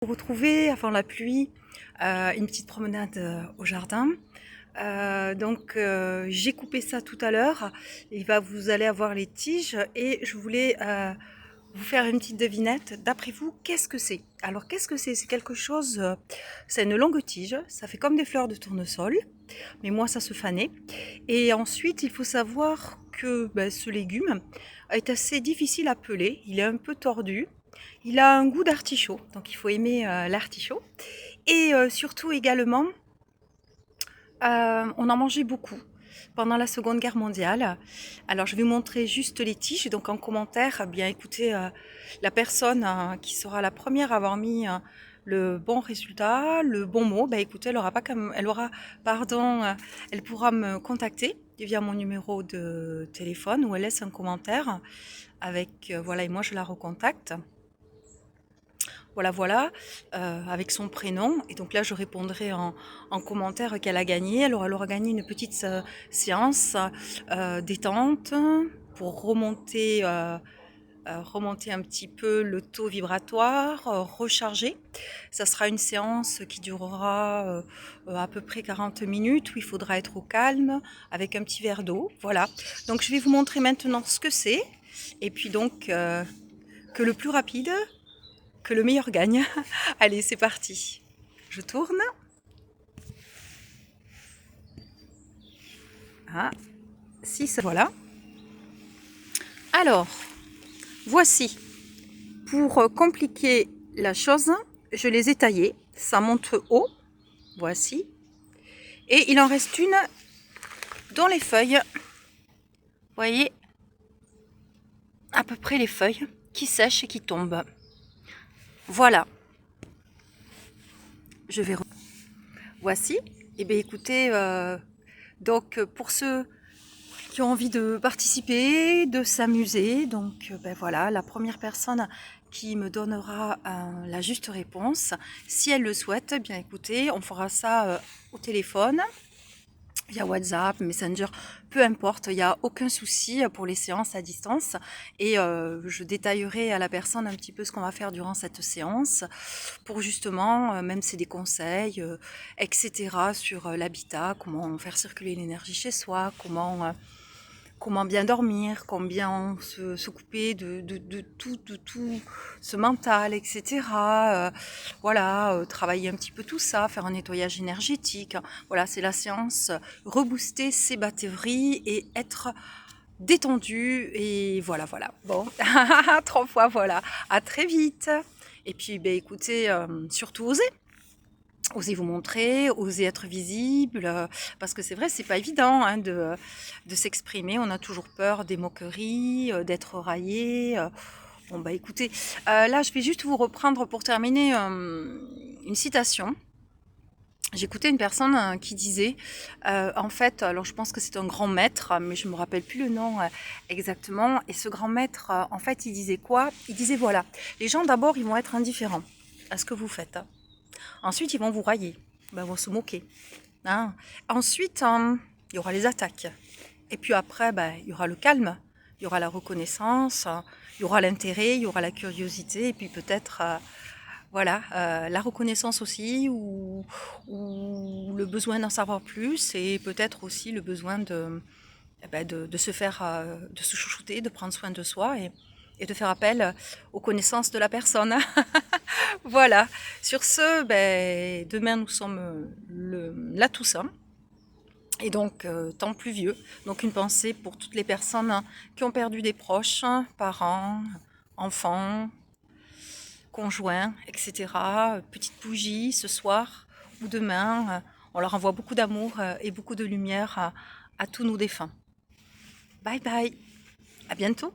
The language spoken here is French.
Retrouver avant la pluie, une petite promenade au jardin. J'ai coupé ça tout à l'heure. Vous allez avoir les tiges et je voulais vous faire une petite devinette. D'après vous, qu'est-ce que c'est? Alors qu'est-ce que c'est? C'est quelque chose, c'est une longue tige, ça fait comme des fleurs de tournesol, mais moi ça se fanait. Et ensuite, il faut savoir que ce légume est assez difficile à peler, il est un peu tordu. Il a un goût d'artichaut, donc il faut aimer l'artichaut. Et surtout également, on en mangeait beaucoup pendant la Seconde Guerre mondiale. Alors je vais vous montrer juste les tiges. Donc en commentaire, bien écoutez, la personne qui sera la première à avoir mis le bon résultat, le bon mot, écoutez, elle pourra me contacter via mon numéro de téléphone ou elle laisse un commentaire avec voilà, et moi je la recontacte. Avec son prénom. Et donc là, je répondrai en commentaire qu'elle a gagné. Alors, elle aura gagné une petite séance détente pour remonter un petit peu le taux vibratoire, recharger. Ça sera une séance qui durera à peu près 40 minutes où il faudra être au calme avec un petit verre d'eau. Voilà. Donc, je vais vous montrer maintenant ce que c'est. Et puis donc, que le plus rapide que le meilleur gagne. Allez, c'est parti. Je tourne. Ah, 6, voilà. Alors, voici. Pour compliquer la chose, je les ai taillés. Ça monte haut. Voici. Et il en reste une dans les feuilles. Vous voyez à peu près les feuilles qui sèchent et qui tombent. Voilà. Je vais... Voici. Et bien écoutez, donc pour ceux qui ont envie de participer, de s'amuser. Donc voilà, la première personne qui me donnera la juste réponse, si elle le souhaite, bien écoutez, on fera ça au téléphone, via WhatsApp, Messenger, peu importe, il n'y a aucun souci pour les séances à distance. Et je détaillerai à la personne un petit peu ce qu'on va faire durant cette séance, pour justement, même c'est des conseils, etc. sur l'habitat, comment faire circuler l'énergie chez soi, comment bien dormir, combien se couper de tout ce mental, etc. Travailler un petit peu tout ça, faire un nettoyage énergétique. Voilà, c'est la séance rebooster ses batteries et être détendu. Et voilà. Bon, 3 fois, voilà. À très vite. Et puis, écoutez, surtout osez vous montrer, osez être visible, parce que c'est vrai, c'est pas évident de s'exprimer. On a toujours peur des moqueries, d'être raillé. Écoutez, là, je vais juste vous reprendre pour terminer une citation. J'écoutais une personne qui disait, en fait, alors je pense que c'est un grand maître, mais je me rappelle plus le nom exactement. Et ce grand maître, en fait, il disait quoi? Il disait voilà, les gens d'abord, ils vont être indifférents à ce que vous faites. Ensuite, ils vont vous railler, ils vont se moquer. Hein. Ensuite, il y aura les attaques. Et puis après, il y aura le calme, il y aura la reconnaissance, il y aura l'intérêt, il y aura la curiosité, et puis peut-être, la reconnaissance aussi, ou le besoin d'en savoir plus, et peut-être aussi le besoin de se faire, de se chouchouter, de prendre soin de soi, et de faire appel aux connaissances de la personne. Voilà. Sur ce, demain nous sommes la Toussaint. Et donc, temps pluvieux. Donc, une pensée pour toutes les personnes qui ont perdu des proches, parents, enfants, conjoints, etc. Petite bougie ce soir ou demain. On leur envoie beaucoup d'amour et beaucoup de lumière à tous nos défunts. Bye bye. À bientôt.